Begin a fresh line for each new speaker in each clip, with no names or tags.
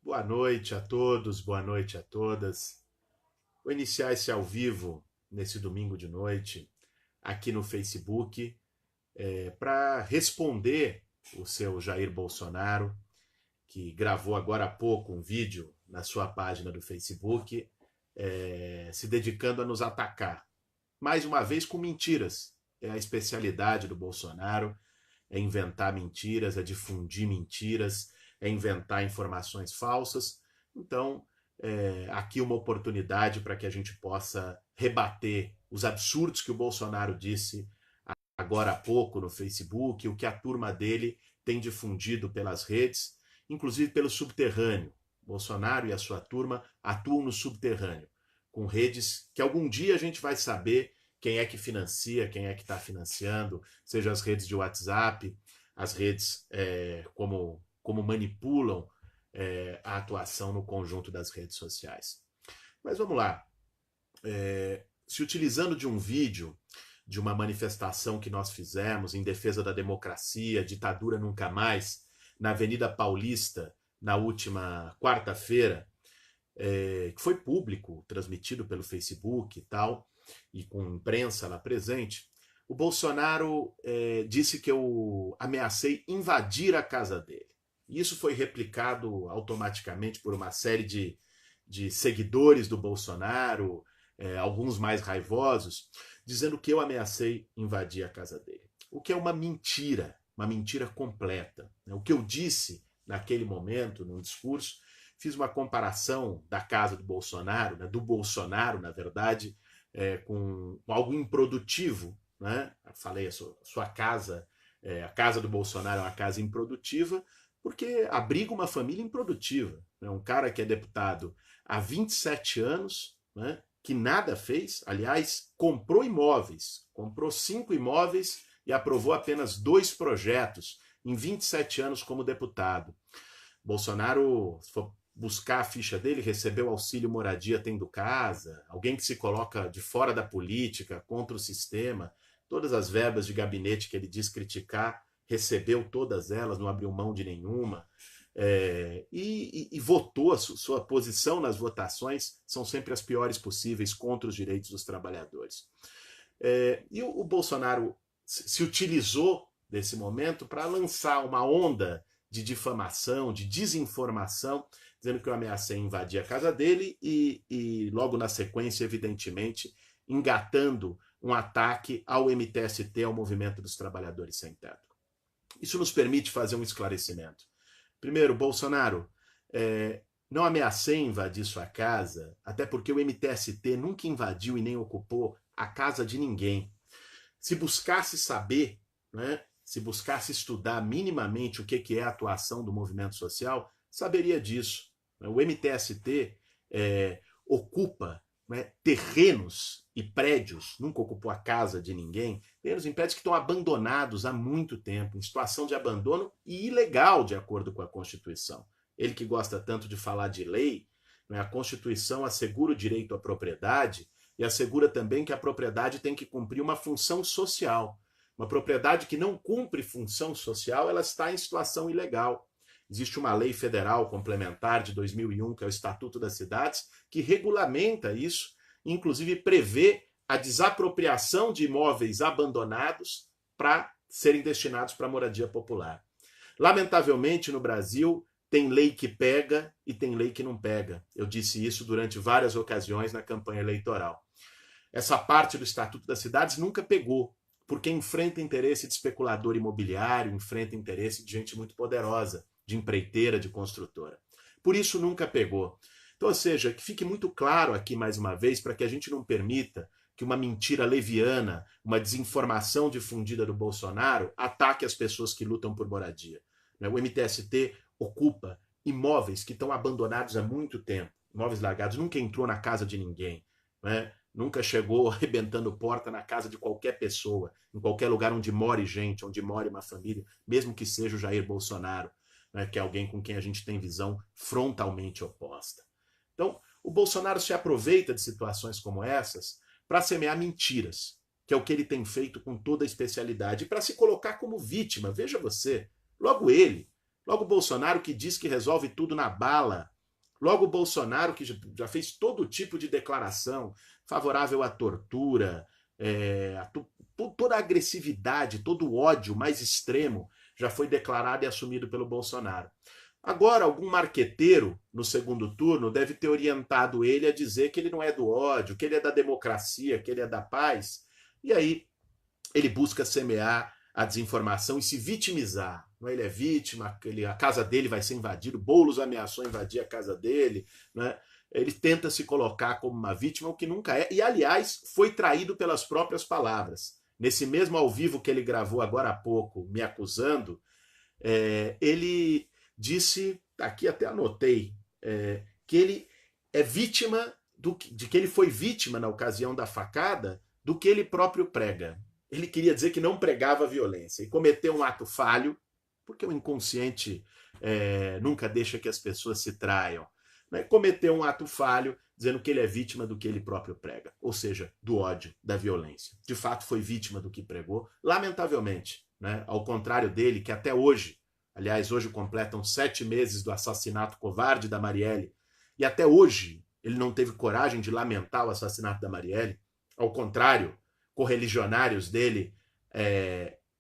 Boa noite a todos, boa noite a todas. Vou iniciar esse ao vivo nesse domingo de noite aqui no Facebook para responder o seu Jair Bolsonaro, que gravou agora há pouco um vídeo na sua página do Facebook, se dedicando a nos atacar. Mais uma vez com mentiras. É a especialidade do Bolsonaro, é inventar mentiras, é difundir mentiras, é inventar informações falsas. Então, aqui uma oportunidade para que a gente possa rebater os absurdos que o Bolsonaro disse agora há pouco no Facebook, o que a turma dele tem difundido pelas redes, inclusive pelo subterrâneo. Bolsonaro e a sua turma atuam no subterrâneo, com redes que algum dia a gente vai saber quem é que financia, quem é que está financiando, seja as redes de WhatsApp, as redes como manipulam a atuação no conjunto das redes sociais. Mas vamos lá. Se utilizando de um vídeo de uma manifestação que nós fizemos em defesa da democracia, ditadura nunca mais, na Avenida Paulista, na última quarta-feira, que foi público, transmitido pelo Facebook e tal, e com imprensa lá presente, o Bolsonaro disse que eu ameacei invadir a casa dele. E isso foi replicado automaticamente por uma série de seguidores do Bolsonaro, alguns mais raivosos, dizendo que eu ameacei invadir a casa dele. O que é uma mentira completa. O que eu disse naquele momento, no discurso, fiz uma comparação da casa do Bolsonaro, do Bolsonaro, na verdade, com algo improdutivo. Né? Falei, a sua casa, a casa do Bolsonaro é uma casa improdutiva, porque abriga uma família improdutiva. Né? Um cara que é deputado há 27 anos, né? Que nada fez, aliás, comprou imóveis, comprou 5 imóveis e aprovou apenas 2 projetos em 27 anos como deputado. Bolsonaro, se for buscar a ficha dele, recebeu auxílio moradia tendo casa, alguém que se coloca de fora da política, contra o sistema, todas as verbas de gabinete que ele diz criticar, recebeu todas elas, não abriu mão de nenhuma, e votou, a sua posição nas votações são sempre as piores possíveis contra os direitos dos trabalhadores. E o Bolsonaro se utilizou desse momento para lançar uma onda de difamação, de desinformação, dizendo que eu ameacei invadir a casa dele e logo na sequência, evidentemente, engatando um ataque ao MTST, ao Movimento dos Trabalhadores Sem Teto. Isso nos permite fazer um esclarecimento. Primeiro, Bolsonaro, não ameacei invadir sua casa, até porque o MTST nunca invadiu e nem ocupou a casa de ninguém. Se buscasse saber, né, se buscasse estudar minimamente o que é a atuação do movimento social, saberia disso. O MTST ocupa, né, terrenos e prédios, nunca ocupou a casa de ninguém, terrenos em prédios que estão abandonados há muito tempo, em situação de abandono e ilegal, de acordo com a Constituição. Ele que gosta tanto de falar de lei, né, a Constituição assegura o direito à propriedade e assegura também que a propriedade tem que cumprir uma função social. Uma propriedade que não cumpre função social, ela está em situação ilegal. Existe uma lei federal complementar de 2001, que é o Estatuto das Cidades, que regulamenta isso, inclusive prevê a desapropriação de imóveis abandonados para serem destinados para moradia popular. Lamentavelmente, no Brasil, tem lei que pega e tem lei que não pega. Eu disse isso durante várias ocasiões na campanha eleitoral. Essa parte do Estatuto das Cidades nunca pegou, porque enfrenta interesse de especulador imobiliário, enfrenta interesse de gente muito poderosa, de empreiteira, de construtora. Por isso nunca pegou. Então, ou seja, que fique muito claro aqui mais uma vez, para que a gente não permita que uma mentira leviana, uma desinformação difundida do Bolsonaro ataque as pessoas que lutam por moradia. O MTST ocupa imóveis que estão abandonados há muito tempo, imóveis largados, nunca entrou na casa de ninguém, né? Nunca chegou arrebentando porta na casa de qualquer pessoa, em qualquer lugar onde more gente, onde more uma família, mesmo que seja o Jair Bolsonaro, né, que é alguém com quem a gente tem visão frontalmente oposta. Então, o Bolsonaro se aproveita de situações como essas para semear mentiras, que é o que ele tem feito com toda a especialidade, e para se colocar como vítima. Veja você, logo ele, logo o Bolsonaro, que diz que resolve tudo na bala, Logo o Bolsonaro, que já fez todo tipo de declaração favorável à tortura, toda a agressividade, todo o ódio mais extremo já foi declarado e assumido pelo Bolsonaro. Agora, algum marqueteiro no segundo turno deve ter orientado ele a dizer que ele não é do ódio, que ele é da democracia, que ele é da paz. E aí ele busca semear a desinformação e se vitimizar. Ele é vítima, a casa dele vai ser invadida, Boulos ameaçou invadir a casa dele, né? Ele tenta se colocar como uma vítima, o que nunca é, e aliás foi traído pelas próprias palavras. Nesse mesmo ao vivo que ele gravou agora há pouco, me acusando, ele disse, aqui até anotei, que ele é vítima, de que ele foi vítima na ocasião da facada do que ele próprio prega. Ele queria dizer que não pregava violência e cometeu um ato falho, porque o inconsciente nunca deixa que as pessoas se traiam. Né? Cometeu um ato falho dizendo que ele é vítima do que ele próprio prega, ou seja, do ódio, da violência. De fato, foi vítima do que pregou, lamentavelmente, né? Ao contrário dele, que até hoje, aliás, hoje completam 7 meses do assassinato covarde da Marielle, e até hoje ele não teve coragem de lamentar o assassinato da Marielle. Ao contrário, correligionários dele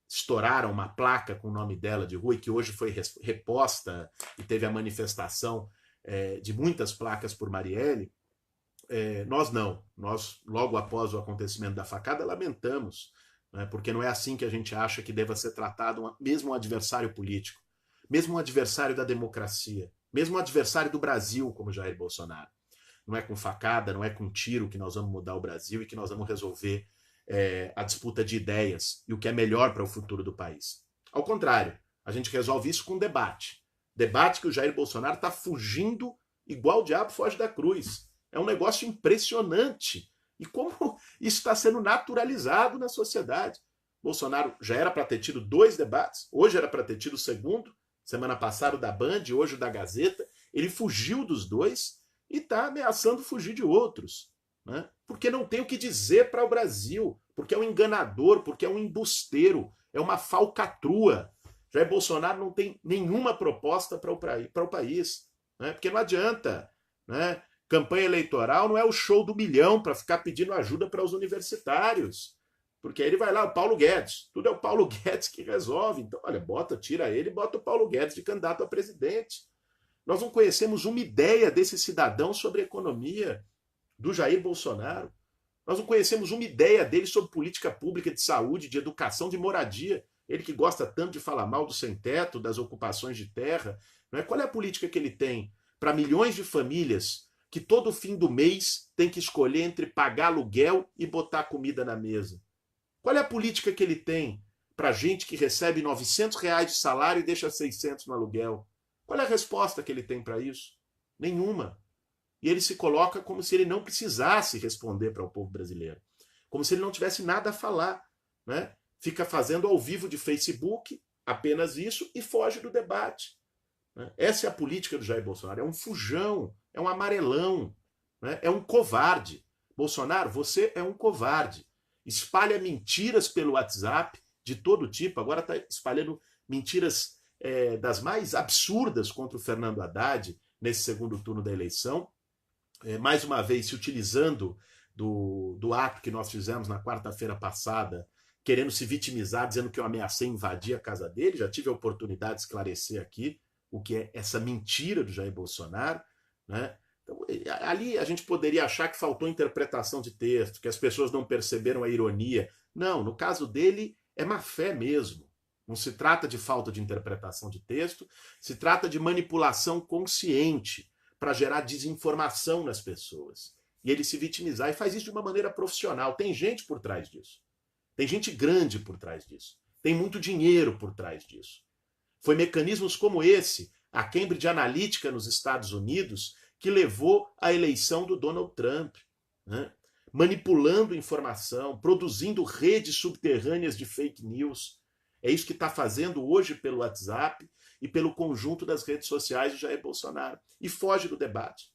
estouraram uma placa com o nome dela de rua, e que hoje foi reposta e teve a manifestação de muitas placas por Marielle. Nós não. Nós, logo após o acontecimento da facada, lamentamos, né, porque não é assim que a gente acha que deva ser tratado mesmo um adversário político, mesmo um adversário da democracia, mesmo um adversário do Brasil, como Jair Bolsonaro. Não é com facada, não é com tiro que nós vamos mudar o Brasil e que nós vamos resolver a disputa de ideias e o que é melhor para o futuro do país. Ao contrário, a gente resolve isso com debate. Debate que o Jair Bolsonaro está fugindo igual o diabo foge da cruz. É um negócio impressionante. E como isso está sendo naturalizado na sociedade. Bolsonaro já era para ter tido 2 debates, hoje era para ter tido o segundo, semana passada o da Band, hoje o da Gazeta. Ele fugiu dos 2 e está ameaçando fugir de outros. Né? Porque não tem o que dizer para o Brasil, porque é um enganador, porque é um embusteiro, é uma falcatrua. Jair Bolsonaro não tem nenhuma proposta para o país, né? Porque não adianta, né? Campanha eleitoral não é o show do milhão para ficar pedindo ajuda para os universitários, porque aí ele vai lá, o Paulo Guedes, tudo é o Paulo Guedes que resolve. Então, olha, tira ele e bota o Paulo Guedes de candidato a presidente. Nós não conhecemos uma ideia desse cidadão sobre a economia, do Jair Bolsonaro. Nós não conhecemos uma ideia dele sobre política pública de saúde, de educação, de moradia. Ele que gosta tanto de falar mal do sem-teto, das ocupações de terra. Não é? Qual é a política que ele tem para milhões de famílias que todo fim do mês tem que escolher entre pagar aluguel e botar comida na mesa? Qual é a política que ele tem para gente que recebe R$900 de salário e deixa 600 no aluguel? Qual é a resposta que ele tem para isso? Nenhuma. E ele se coloca como se ele não precisasse responder para o povo brasileiro. Como se ele não tivesse nada a falar. Né? Fica fazendo ao vivo de Facebook apenas isso e foge do debate. Né? Essa é a política do Jair Bolsonaro. É um fujão, é um amarelão, né? É um covarde. Bolsonaro, você é um covarde. Espalha mentiras pelo WhatsApp de todo tipo. Agora está espalhando mentiras das mais absurdas contra o Fernando Haddad nesse segundo turno da eleição. Mais uma vez se utilizando do ato que nós fizemos na quarta-feira passada, querendo se vitimizar, dizendo que eu ameacei invadir a casa dele. Já tive a oportunidade de esclarecer aqui o que é essa mentira do Jair Bolsonaro. Né? Então, ali a gente poderia achar que faltou interpretação de texto, que as pessoas não perceberam a ironia. Não, no caso dele é má fé mesmo. Não se trata de falta de interpretação de texto, se trata de manipulação consciente para gerar desinformação nas pessoas. E ele se vitimizar, e faz isso de uma maneira profissional. Tem gente por trás disso. Tem gente grande por trás disso. Tem muito dinheiro por trás disso. Foi mecanismos como esse, a Cambridge Analytica nos Estados Unidos, que levou à eleição do Donald Trump. Né? Manipulando informação, produzindo redes subterrâneas de fake news. É isso que está fazendo hoje pelo WhatsApp e pelo conjunto das redes sociais de Jair Bolsonaro. E foge do debate.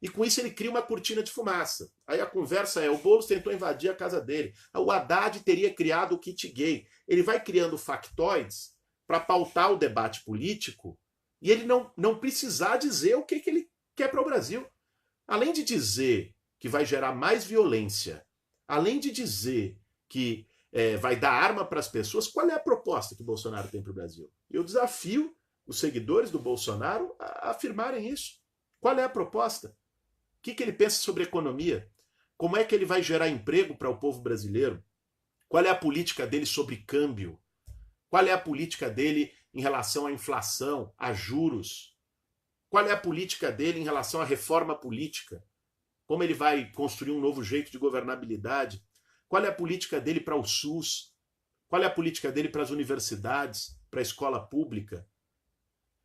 E com isso ele cria uma cortina de fumaça. Aí a conversa é, o Boulos tentou invadir a casa dele. O Haddad teria criado o kit gay. Ele vai criando factoides para pautar o debate político e ele não precisar dizer o que ele quer para o Brasil. Além de dizer que vai gerar mais violência, além de dizer que vai dar arma para as pessoas, qual é a proposta que o Bolsonaro tem para o Brasil? Eu desafio os seguidores do Bolsonaro a afirmarem isso. Qual é a proposta? O que ele pensa sobre economia? Como é que ele vai gerar emprego para o povo brasileiro? Qual é a política dele sobre câmbio? Qual é a política dele em relação à inflação, a juros? Qual é a política dele em relação à reforma política? Como ele vai construir um novo jeito de governabilidade? Qual é a política dele para o SUS? Qual é a política dele para as universidades, para a escola pública?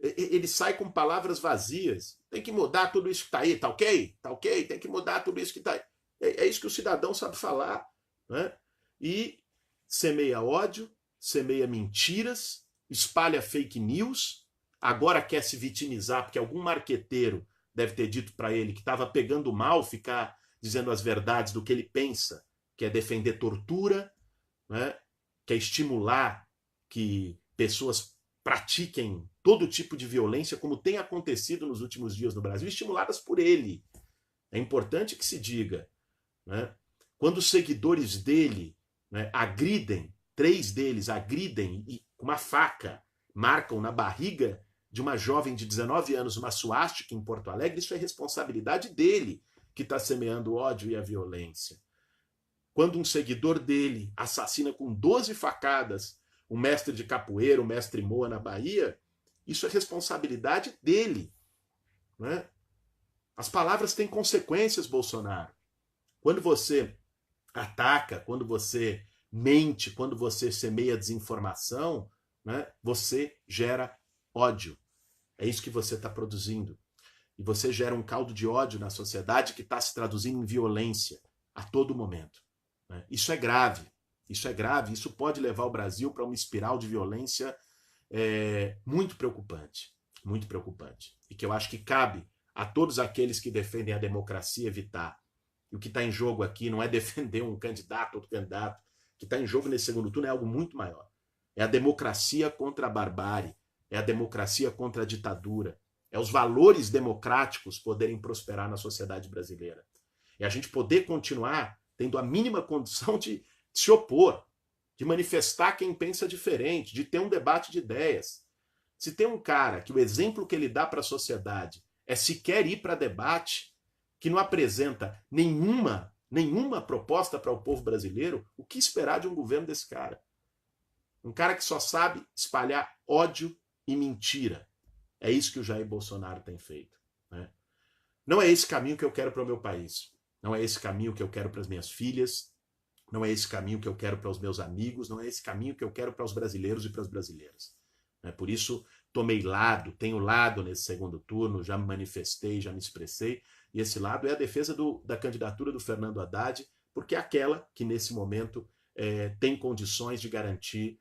Ele sai com palavras vazias. Tem que mudar tudo isso que está aí, tá ok? Tá ok? Tem que mudar tudo isso que está aí. É isso que o cidadão sabe falar. Né? E semeia ódio, semeia mentiras, espalha fake news, agora quer se vitimizar porque algum marqueteiro deve ter dito para ele que estava pegando mal ficar dizendo as verdades do que ele pensa, que é defender tortura, né? Que é estimular que pessoas pratiquem todo tipo de violência, como tem acontecido nos últimos dias no Brasil, estimuladas por ele. É importante que se diga. Né? Quando os seguidores dele, né, agridem, 3 deles agridem e com uma faca marcam na barriga de uma jovem de 19 anos uma suástica em Porto Alegre, isso é responsabilidade dele, que está semeando o ódio e a violência. Quando um seguidor dele assassina com 12 facadas o mestre de capoeira, o mestre Moa na Bahia, isso é responsabilidade dele. Né? As palavras têm consequências, Bolsonaro. Quando você ataca, quando você mente, quando você semeia desinformação, né, você gera ódio. É isso que você está produzindo. E você gera um caldo de ódio na sociedade que está se traduzindo em violência a todo momento. Né? Isso é grave. Isso é grave. Isso pode levar o Brasil para uma espiral de violência muito preocupante. Muito preocupante. E que eu acho que cabe a todos aqueles que defendem a democracia evitar. E o que está em jogo aqui não é defender um candidato, outro candidato. O que está em jogo nesse segundo turno é algo muito maior. É a democracia contra a barbárie. É a democracia contra a ditadura. É os valores democráticos poderem prosperar na sociedade brasileira. É a gente poder continuar tendo a mínima condição de se opor, de manifestar quem pensa diferente, de ter um debate de ideias. Se tem um cara que o exemplo que ele dá para a sociedade é sequer ir para debate, que não apresenta nenhuma proposta para o povo brasileiro, o que esperar de um governo desse cara? Um cara que só sabe espalhar ódio e mentira. É isso que o Jair Bolsonaro tem feito. Né? Não é esse caminho que eu quero para o meu país. Não é esse caminho que eu quero para as minhas filhas. Não é esse caminho que eu quero para os meus amigos. Não é esse caminho que eu quero para os brasileiros e para as brasileiras. Por isso, tomei lado, tenho lado nesse segundo turno, já me manifestei, já me expressei. E esse lado é a defesa da candidatura do Fernando Haddad, porque é aquela que, nesse momento, tem condições de garantir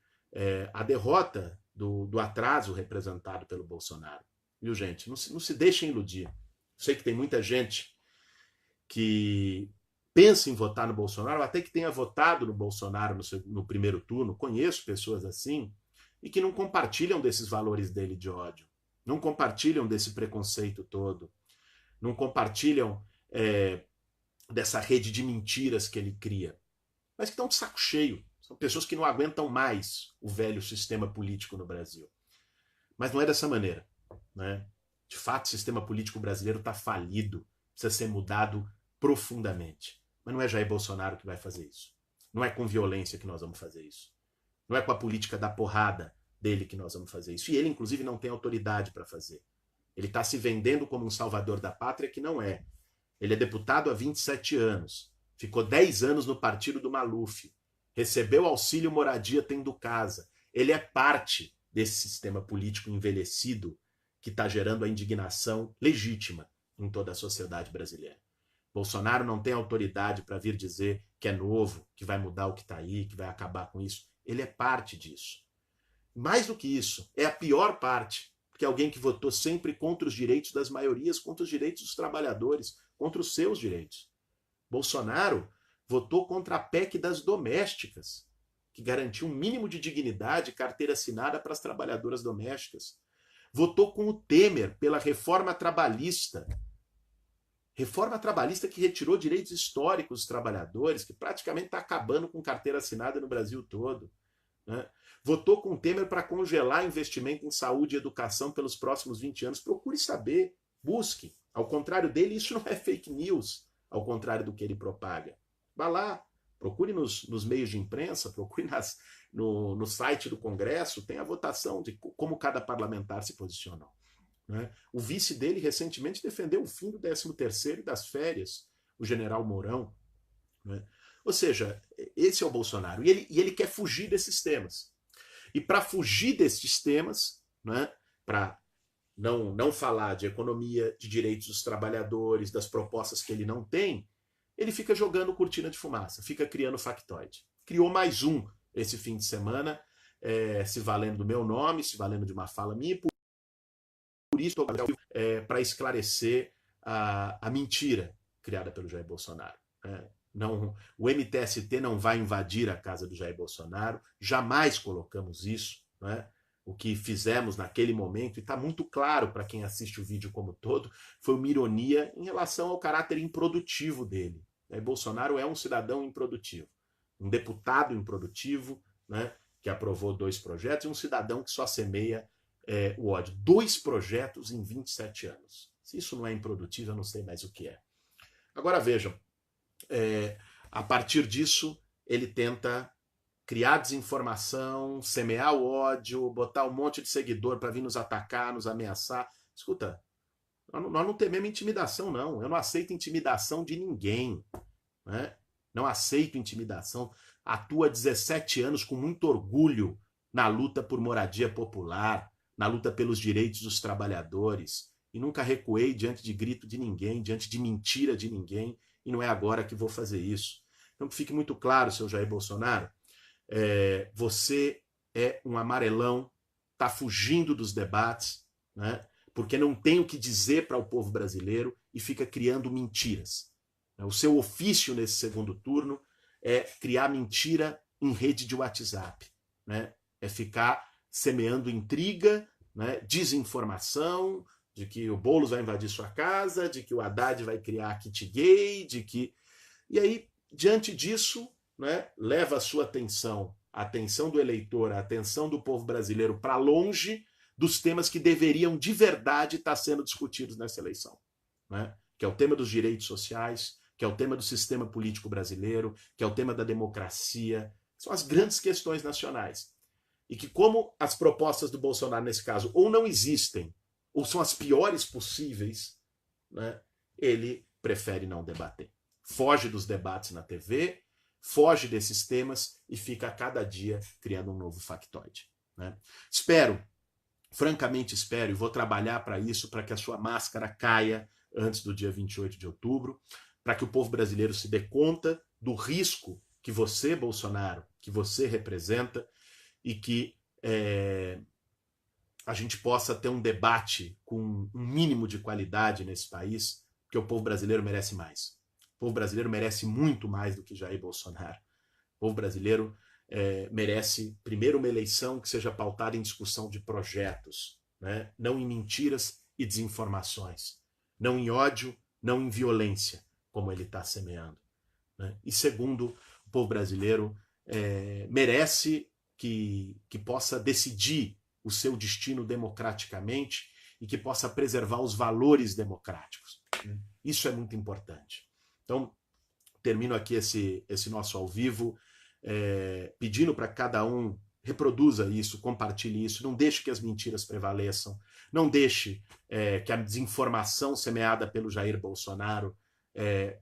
a derrota do atraso representado pelo Bolsonaro. Viu, gente? Não se deixem iludir. Sei que tem muita gente que pensa em votar no Bolsonaro, até que tenha votado no Bolsonaro no primeiro turno, conheço pessoas assim, e que não compartilham desses valores dele de ódio, não compartilham desse preconceito todo, não compartilham dessa rede de mentiras que ele cria, mas que estão de saco cheio. São pessoas que não aguentam mais o velho sistema político no Brasil. Mas não é dessa maneira. Né? De fato, o sistema político brasileiro está falido, precisa ser mudado profundamente. Mas não é Jair Bolsonaro que vai fazer isso. Não é com violência que nós vamos fazer isso. Não é com a política da porrada dele que nós vamos fazer isso. E ele, inclusive, não tem autoridade para fazer. Ele está se vendendo como um salvador da pátria, que não é. Ele é deputado há 27 anos. Ficou 10 anos no partido do Maluf. Recebeu auxílio moradia tendo casa. Ele é parte desse sistema político envelhecido que está gerando a indignação legítima em toda a sociedade brasileira. Bolsonaro não tem autoridade para vir dizer que é novo, que vai mudar o que está aí, que vai acabar com isso. Ele é parte disso. Mais do que isso, é a pior parte, porque é alguém que votou sempre contra os direitos das maiorias, contra os direitos dos trabalhadores, contra os seus direitos. Bolsonaro votou contra a PEC das domésticas, que garantiu um mínimo de dignidade e carteira assinada para as trabalhadoras domésticas. Votou com o Temer pela reforma trabalhista, Reforma trabalhista que retirou direitos históricos dos trabalhadores, que praticamente está acabando com carteira assinada no Brasil todo. Né? Votou com o Temer para congelar investimento em saúde e educação pelos próximos 20 anos. Procure saber, busque. Ao contrário dele, isso não é fake news, ao contrário do que ele propaga. Vá lá, procure nos meios de imprensa, procure no site do Congresso, tem a votação de como cada parlamentar se posicionou. Né? O vice dele recentemente defendeu o fim do 13º e das férias, o general Mourão. Né? Ou seja, esse é o Bolsonaro. E ele quer fugir desses temas. E para fugir desses temas, né, para não falar de economia, de direitos dos trabalhadores, das propostas que ele não tem, ele fica jogando cortina de fumaça, fica criando factoide. Criou mais um esse fim de semana, se valendo do meu nome, se valendo de uma fala minha, por isso para esclarecer a mentira criada pelo Jair Bolsonaro. Não, o MTST não vai invadir a casa do Jair Bolsonaro, jamais colocamos isso. Né? O que fizemos naquele momento, e está muito claro para quem assiste o vídeo como todo, foi uma ironia em relação ao caráter improdutivo dele. Jair Bolsonaro é um cidadão improdutivo, um deputado improdutivo, né, que aprovou 2 projetos, e um cidadão que só semeia o ódio. 2 projetos em 27 anos. Se isso não é improdutivo, eu não sei mais o que é. Agora vejam, a partir disso, ele tenta criar desinformação, semear o ódio, botar um monte de seguidor para vir nos atacar, nos ameaçar. Escuta, nós não tememos intimidação, não. Eu não aceito intimidação de ninguém. Né? Não aceito intimidação. Atuo há 17 anos com muito orgulho na luta por moradia popular, na luta pelos direitos dos trabalhadores. E nunca recuei diante de grito de ninguém, diante de mentira de ninguém. E não é agora que vou fazer isso. Então que fique muito claro, seu Jair Bolsonaro, você é um amarelão, está fugindo dos debates, né? Porque não tem o que dizer para o povo brasileiro e fica criando mentiras. O seu ofício nesse segundo turno é criar mentira em rede de WhatsApp. Né? É ficar semeando intriga, né? Desinformação, de que o Boulos vai invadir sua casa, de que o Haddad vai criar kit gay, de que... E aí, diante disso, né, leva a sua atenção, a atenção do eleitor, a atenção do povo brasileiro para longe dos temas que deveriam de verdade estar sendo discutidos nessa eleição. Né? Que é o tema dos direitos sociais, que é o tema do sistema político brasileiro, que é o tema da democracia. São as grandes questões nacionais. E que, como as propostas do Bolsonaro, nesse caso, ou não existem, ou são as piores possíveis, né, ele prefere não debater. Foge dos debates na TV, foge desses temas e fica a cada dia criando um novo factoide. Né? Francamente espero, e vou trabalhar para isso, para que a sua máscara caia antes do dia 28 de outubro, para que o povo brasileiro se dê conta do risco que você, Bolsonaro, que você representa, e que a gente possa ter um debate com um mínimo de qualidade nesse país, porque o povo brasileiro merece mais. O povo brasileiro merece muito mais do que Jair Bolsonaro. O povo brasileiro merece, primeiro, uma eleição que seja pautada em discussão de projetos, né? Não em mentiras e desinformações, não em ódio, não em violência, como ele está semeando. Né? E segundo, o povo brasileiro merece que possa decidir o seu destino democraticamente e que possa preservar os valores democráticos. Isso é muito importante. Então, termino aqui esse nosso ao vivo, pedindo para que cada um reproduza isso, compartilhe isso, não deixe que as mentiras prevaleçam, não deixe que a desinformação semeada pelo Jair Bolsonaro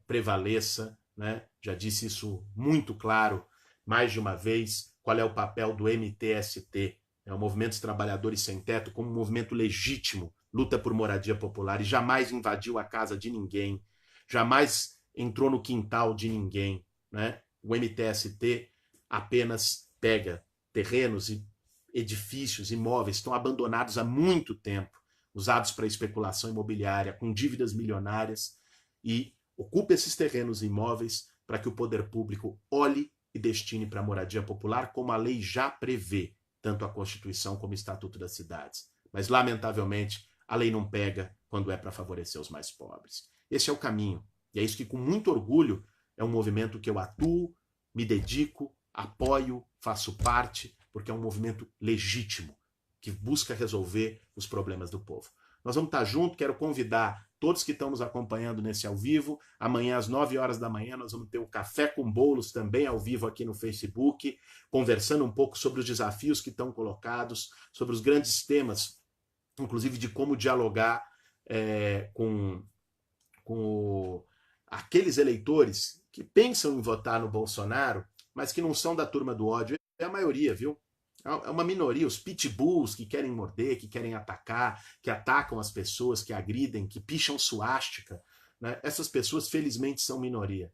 prevaleça. Né? Já disse isso muito claro, mais de uma vez, qual é o papel do MTST, o Movimento dos Trabalhadores Sem Teto, como um movimento legítimo, luta por moradia popular e jamais invadiu a casa de ninguém, jamais entrou no quintal de ninguém. Né? O MTST apenas pega terrenos e edifícios, imóveis, estão abandonados há muito tempo, usados para especulação imobiliária, com dívidas milionárias, e ocupa esses terrenos e imóveis para que o poder público olhe e destine para a moradia popular, como a lei já prevê, tanto a Constituição como o Estatuto das Cidades. Mas, lamentavelmente, a lei não pega quando é para favorecer os mais pobres. Esse é o caminho. E é isso que, com muito orgulho, é um movimento que eu atuo, me dedico, apoio, faço parte, porque é um movimento legítimo, que busca resolver os problemas do povo. Nós vamos estar juntos, quero convidar todos que estão nos acompanhando nesse ao vivo. Amanhã, às 9 horas da manhã, nós vamos ter o Café com Bolos também ao vivo aqui no Facebook, conversando um pouco sobre os desafios que estão colocados, sobre os grandes temas, inclusive de como dialogar com aqueles eleitores que pensam em votar no Bolsonaro, mas que não são da turma do ódio. É a maioria, viu? É uma minoria, os pitbulls que querem morder, que querem atacar, que atacam as pessoas, que agridem, que picham suástica, né? Essas pessoas, felizmente, são minoria.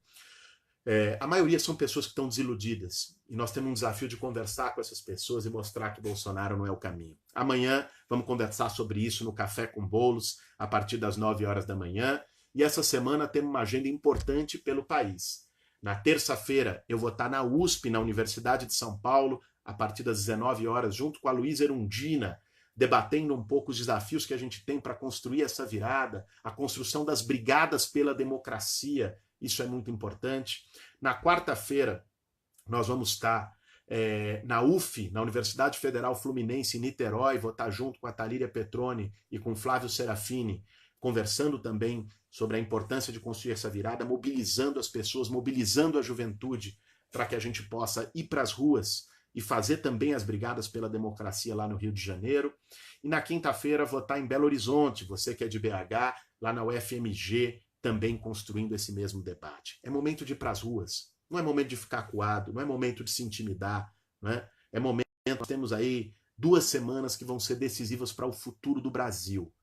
A maioria são pessoas que estão desiludidas. E nós temos um desafio de conversar com essas pessoas e mostrar que Bolsonaro não é o caminho. Amanhã vamos conversar sobre isso no Café com Bolos, a partir das 9 horas da manhã. E essa semana temos uma agenda importante pelo país. Na terça-feira eu vou estar na USP, na Universidade de São Paulo, a partir das 19 horas, junto com a Luísa Erundina, debatendo um pouco os desafios que a gente tem para construir essa virada, a construção das brigadas pela democracia, isso é muito importante. Na quarta-feira, nós vamos estar na UF, na Universidade Federal Fluminense, em Niterói, vou estar junto com a Talíria Petroni e com Flávio Serafini, conversando também sobre a importância de construir essa virada, mobilizando as pessoas, mobilizando a juventude, para que a gente possa ir para as ruas e fazer também as brigadas pela democracia lá no Rio de Janeiro. E na quinta-feira vou estar em Belo Horizonte, você que é de BH, lá na UFMG, também construindo esse mesmo debate. É momento de ir para as ruas, não é momento de ficar acuado, não é momento de se intimidar, não é? É momento, nós temos aí 2 semanas que vão ser decisivas para o futuro do Brasil.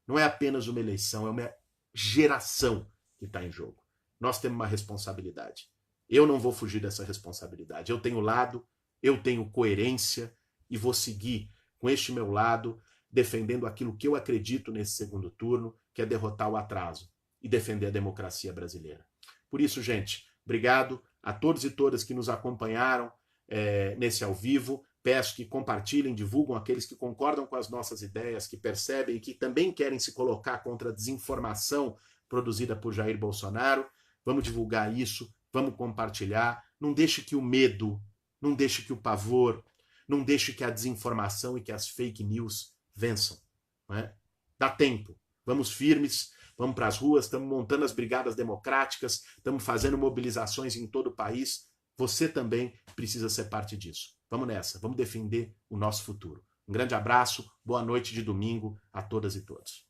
Não é apenas uma eleição, é uma geração que está em jogo. Nós temos uma responsabilidade. Eu não vou fugir dessa responsabilidade. Eu tenho lado, eu tenho coerência e vou seguir com este meu lado, defendendo aquilo que eu acredito nesse segundo turno, que é derrotar o atraso e defender a democracia brasileira. Por isso, gente, obrigado a todos e todas que nos acompanharam nesse ao vivo. Peço que compartilhem, divulgam aqueles que concordam com as nossas ideias, que percebem e que também querem se colocar contra a desinformação produzida por Jair Bolsonaro. Vamos divulgar isso, vamos compartilhar. Não deixe que o medo, não deixe que o pavor, não deixe que a desinformação e que as fake news vençam. Não é? Dá tempo. Vamos firmes, vamos para as ruas, estamos montando as brigadas democráticas, estamos fazendo mobilizações em todo o país. Você também precisa ser parte disso. Vamos nessa, vamos defender o nosso futuro. Um grande abraço, boa noite de domingo a todas e todos.